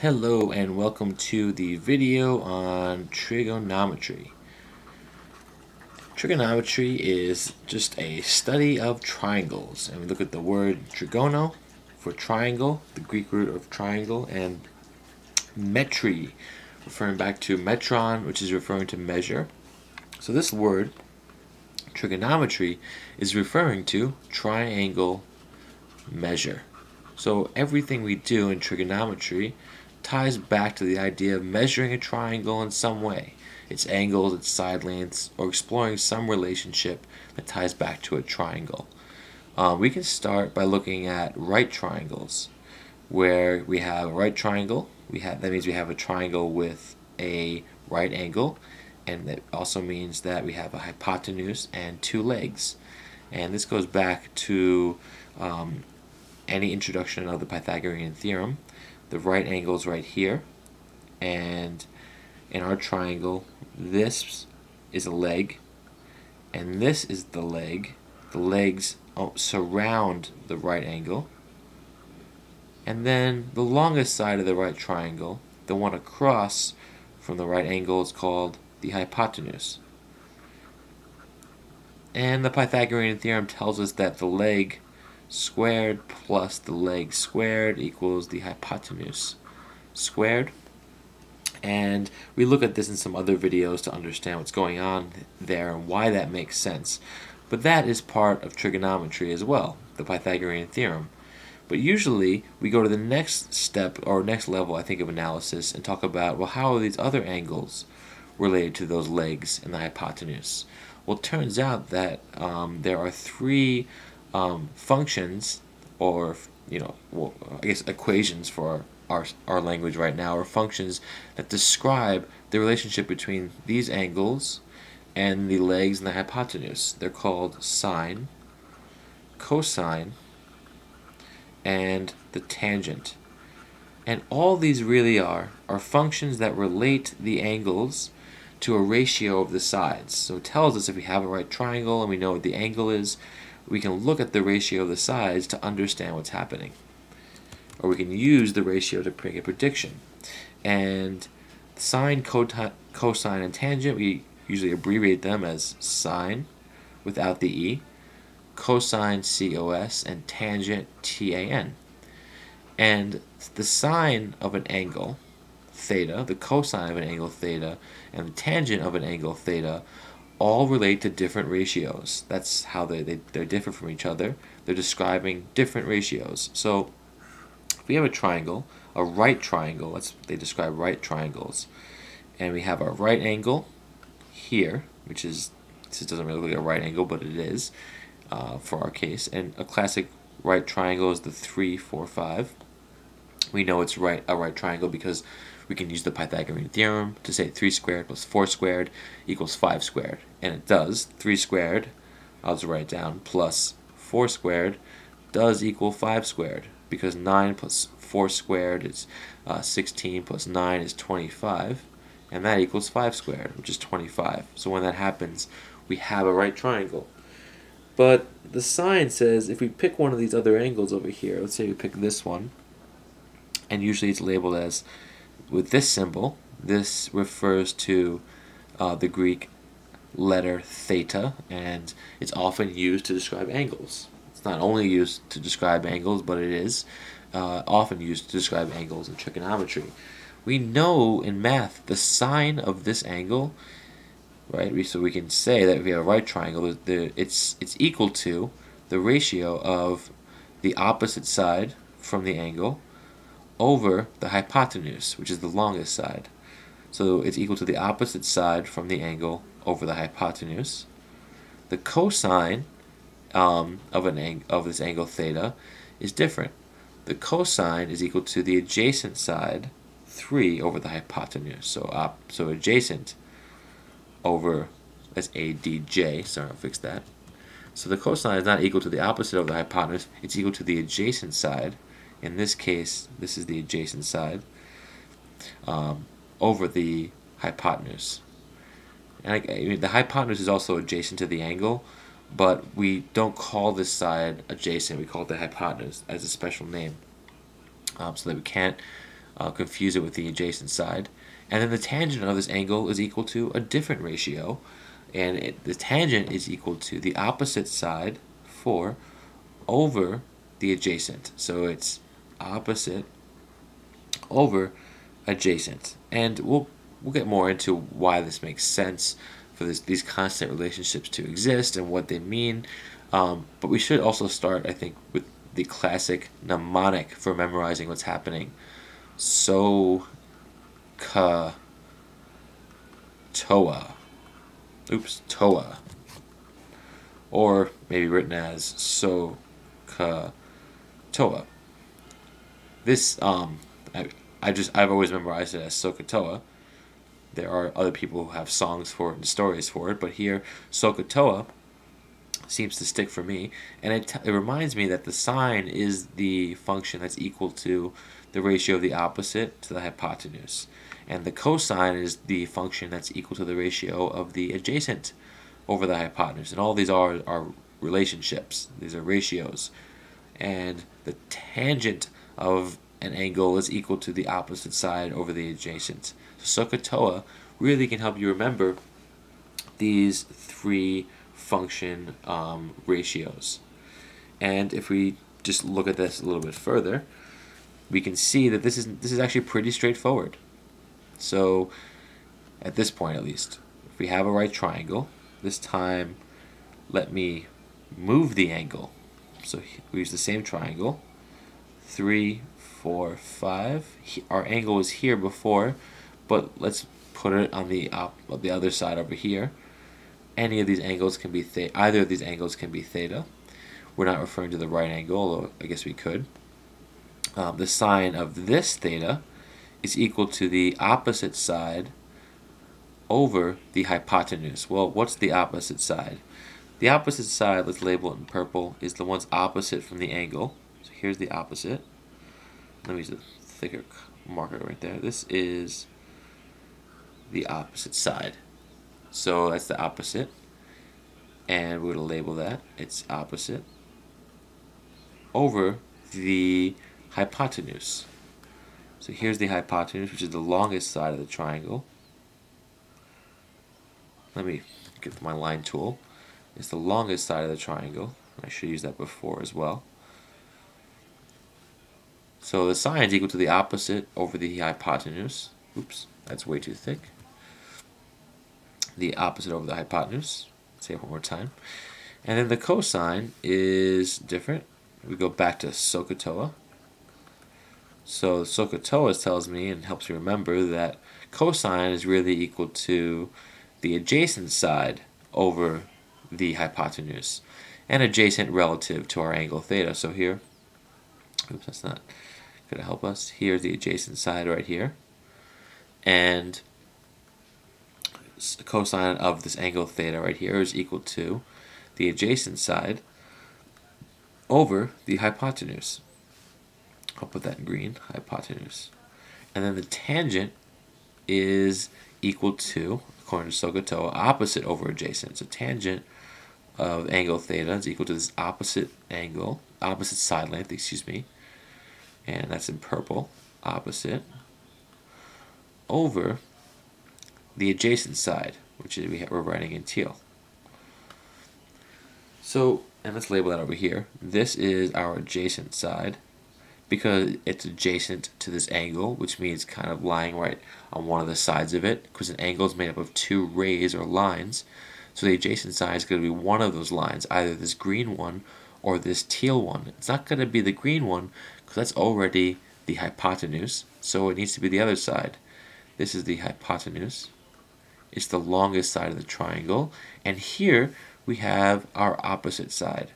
Hello and welcome to the video on trigonometry. Trigonometry is just a study of triangles, and we look at the word trigono for triangle, the Greek root of triangle, and metri, referring back to metron, which is referring to measure. So this word, trigonometry, is referring to triangle measure. So everything we do in trigonometry ties back to the idea of measuring a triangle in some way, its angles, its side lengths, or exploring some relationship that ties back to a triangle. We can start by looking at right triangles, where we have a right triangle. That means we have a triangle with a right angle, and that also means that we have a hypotenuse and two legs. And this goes back to any introduction of the Pythagorean theorem. The right angle is right here, and in our triangle, this is a leg, and this is the leg. The legs surround the right angle, and then the longest side of the right triangle, the one across from the right angle, is called the hypotenuse. And the Pythagorean theorem tells us that the leg squared plus the leg squared equals the hypotenuse squared. And we look at this in some other videos to understand what's going on there and why that makes sense. But that is part of trigonometry as well, the Pythagorean theorem. But usually we go to the next step, or next level, I think, of analysis and talk about, well, how are these other angles related to those legs and the hypotenuse? Well, it turns out that there are three functions, or I guess equations for our language right now, or functions that describe the relationship between these angles and the legs and the hypotenuse. They're called sine, cosine, and the tangent. And all these really are functions that relate the angles to a ratio of the sides. So it tells us if we have a right triangle and we know what the angle is, we can look at the ratio of the sides to understand what's happening. Or we can use the ratio to make a prediction. And sine, cosine, and tangent, we usually abbreviate them as sine without the E, cosine, COS, and tangent, TAN. And the sine of an angle, theta, the cosine of an angle, theta, and the tangent of an angle, theta, all relate to different ratios. That's how they differ from each other. They're describing different ratios. So if we have a triangle, a right triangle, they describe right triangles, and we have our right angle here, which is, this doesn't really look like a right angle, but it is for our case. And a classic right triangle is the 3, 4, 5. We know it's a right triangle because we can use the Pythagorean theorem to say 3 squared plus 4 squared equals 5 squared. And it does. 3 squared, I'll just write it down, plus 4 squared does equal 5 squared, because 9 plus 4 squared is 16, plus 9 is 25, and that equals 5 squared, which is 25. So when that happens, we have a right triangle. But the sign says if we pick one of these other angles over here, let's say we pick this one, and usually it's labeled as, with this symbol, this refers to the Greek letter theta, and it's often used to describe angles. It's not only used to describe angles, but it is often used to describe angles in trigonometry. We know in math the sine of this angle, right? So we can say that if we have a right triangle, it's equal to the ratio of the opposite side from the angle over the hypotenuse, which is the longest side. So it's equal to the opposite side from the angle over the hypotenuse. The cosine of this angle theta is different. The cosine is equal to the adjacent side, 3, over the hypotenuse. So adjacent over, that's ADJ, sorry, I'll fix that. So the cosine is not equal to the opposite of the hypotenuse, it's equal to the adjacent side. In this case, this is the adjacent side over the hypotenuse. And the hypotenuse is also adjacent to the angle, but we don't call this side adjacent. We call it the hypotenuse as a special name, so that we can't confuse it with the adjacent side. And then the tangent of this angle is equal to a different ratio, and the tangent is equal to the opposite side over the adjacent. So it's opposite over adjacent. And we'll get more into why this makes sense for these constant relationships to exist and what they mean. But we should also start, I think, with the classic mnemonic for memorizing what's happening. SOH CAH TOA. Oops, TOA. Or maybe written as SOH CAH TOA. This, I've always memorized it as SOH CAH TOA. There are other people who have songs for it and stories for it, but here SOH CAH TOA seems to stick for me, and it reminds me that the sine is the function that's equal to the ratio of the opposite to the hypotenuse, and the cosine is the function that's equal to the ratio of the adjacent over the hypotenuse. And all these are relationships. These are ratios, and the tangent of an angle is equal to the opposite side over the adjacent. So SOH CAH TOA really can help you remember these three function ratios. And if we just look at this a little bit further, we can see that this is actually pretty straightforward. So at this point, at least, if we have a right triangle, this time let me move the angle. So we use the same triangle, 3, 4, 5. Our angle was here before, but let's put it on the other side over here. Any of these angles can be either of these angles can be theta. We're not referring to the right angle, although I guess we could. The sine of this theta is equal to the opposite side over the hypotenuse. Well, what's the opposite side? The opposite side, let's label it in purple, is the one's opposite from the angle. So here's the opposite. Let me use a thicker marker right there. This is the opposite side. So that's the opposite, and we're going to label that. It's opposite over the hypotenuse. So here's the hypotenuse, which is the longest side of the triangle. Let me get my line tool. It's the longest side of the triangle. I should use that before as well. So the sine is equal to the opposite over the hypotenuse. Oops, that's way too thick. The opposite over the hypotenuse. Say it one more time. And then the cosine is different. We go back to SOH CAH TOA. So SOH CAH TOA tells me and helps me remember that cosine is really equal to the adjacent side over the hypotenuse, and adjacent relative to our angle theta. So here, oops, that's not going to help us. Here's the adjacent side right here, and cosine of this angle theta right here is equal to the adjacent side over the hypotenuse. I'll put that in green, hypotenuse. And then the tangent is equal to, according to SOH CAH TOA, opposite over adjacent. So tangent of angle theta is equal to this opposite angle, opposite side length, excuse me, and that's in purple, opposite, over the adjacent side, which is we're writing in teal. So, and let's label that over here. This is our adjacent side because it's adjacent to this angle, which means kind of lying right on one of the sides of it, because an angle is made up of two rays or lines. So the adjacent side is going to be one of those lines, either this green one or this teal one. It's not going to be the green one because that's already the hypotenuse, so it needs to be the other side. This is the hypotenuse. It's the longest side of the triangle, and here we have our opposite side.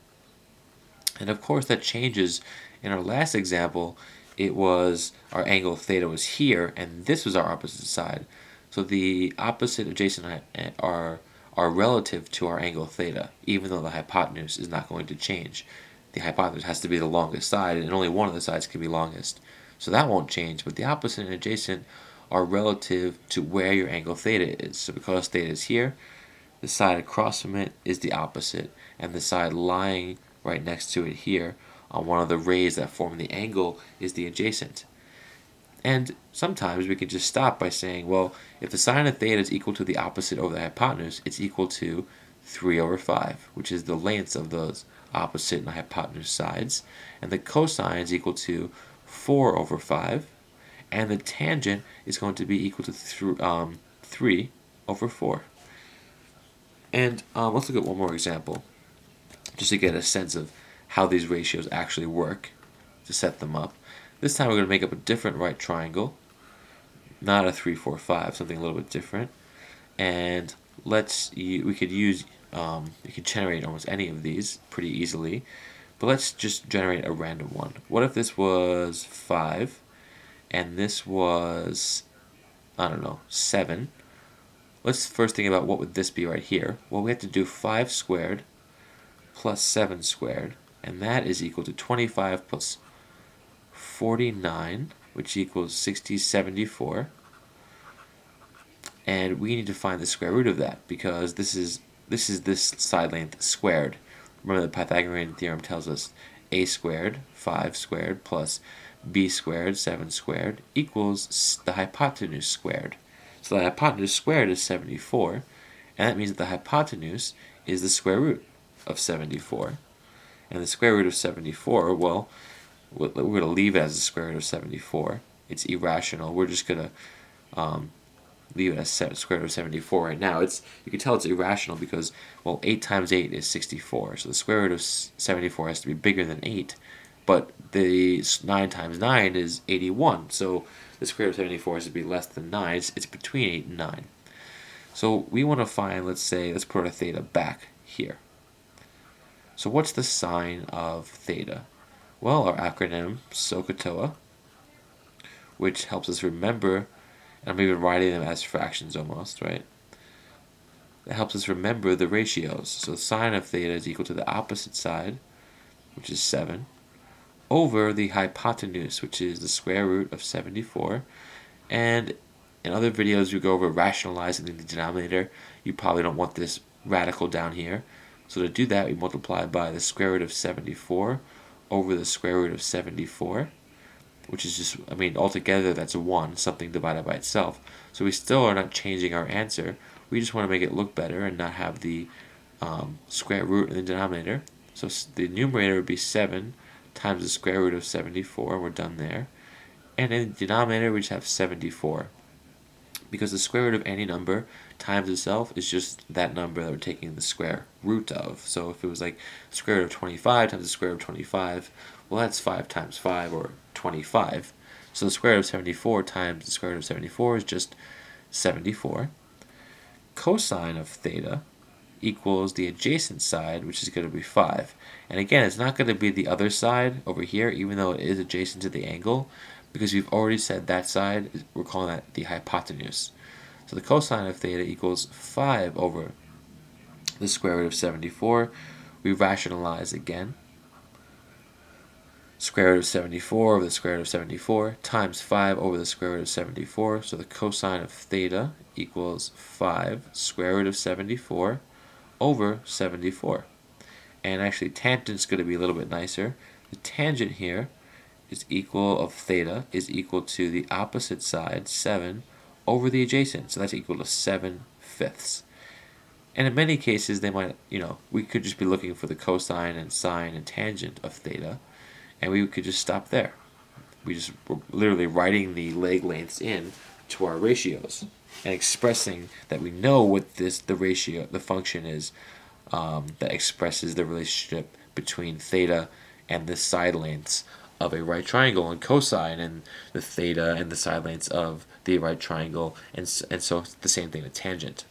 And of course that changes. In our last example, it was our angle theta was here, and this was our opposite side. So the opposite adjacent are relative to our angle theta, even though the hypotenuse is not going to change. The hypotenuse has to be the longest side, and only one of the sides can be longest. So that won't change, but the opposite and adjacent are relative to where your angle theta is. So because theta is here, the side across from it is the opposite, and the side lying right next to it here on one of the rays that form the angle is the adjacent. And sometimes we can just stop by saying, well, if the sine of theta is equal to the opposite over the hypotenuse, it's equal to 3 over 5, which is the lengths of those opposite and hypotenuse sides. And the cosine is equal to 4 over 5. And the tangent is going to be equal to 3 over 4. And let's look at one more example, just to get a sense of how these ratios actually work, to set them up. This time we're going to make up a different right triangle, not a 3, 4, 5, something a little bit different. And we could use, you can generate almost any of these pretty easily, but let's just generate a random one. What if this was 5, and this was, I don't know, 7? Let's first think about what would this be right here. Well, we have to do 5 squared plus 7 squared, and that is equal to 25 plus 49, which equals 74. And we need to find the square root of that, because this is this side length squared. Remember, the Pythagorean theorem tells us a squared, 5 squared, plus b squared, 7 squared, equals the hypotenuse squared. So the hypotenuse squared is 74, and that means that the hypotenuse is the square root of 74. And the square root of 74, well, we're going to leave it as the square root of 74. It's irrational. We're just going to leave it as square root of 74 right now. You can tell it's irrational because, well, 8 times 8 is 64. So the square root of 74 has to be bigger than 8. But the 9 times 9 is 81. So the square root of 74 has to be less than 9. It's between 8 and 9. So we want to find, let's put our theta back here. So what's the sine of theta? Well, our acronym, SOH CAH TOA, which helps us remember, and I'm even writing them as fractions almost, right? That helps us remember the ratios. So sine of theta is equal to the opposite side, which is 7, over the hypotenuse, which is the square root of 74. And in other videos we go over rationalizing the denominator. You probably don't want this radical down here. So to do that, we multiply by the square root of 74 over the square root of 74, which is just, I mean, altogether that's 1, something divided by itself. So we still are not changing our answer. We just want to make it look better and not have the square root in the denominator. So the numerator would be 7 times the square root of 74, and we're done there. And in the denominator, we just have 74. Because the square root of any number times itself is just that number that we're taking the square root of. So if it was like square root of 25 times the square root of 25, well, that's 5 times 5, or 25. So the square root of 74 times the square root of 74 is just 74. Cosine of theta equals the adjacent side, which is going to be 5. And again, it's not going to be the other side over here, even though it is adjacent to the angle, because we've already said that side, we're calling that the hypotenuse. So the cosine of theta equals 5 over the square root of 74. We rationalize again. Square root of 74 over the square root of 74 times 5 over the square root of 74. So the cosine of theta equals 5 square root of 74 over 74. And actually, tangent's going to be a little bit nicer. The tangent here is equal of theta is equal to the opposite side, 7, over the adjacent. So that's equal to 7/5. And in many cases, they might, we could just be looking for the cosine and sine and tangent of theta, and we could just stop there. We're literally writing the leg lengths in to our ratios and expressing that we know what the function is that expresses the relationship between theta and the side lengths of a right triangle, and cosine and the theta and the side lengths of the right triangle, and so the same thing with tangent.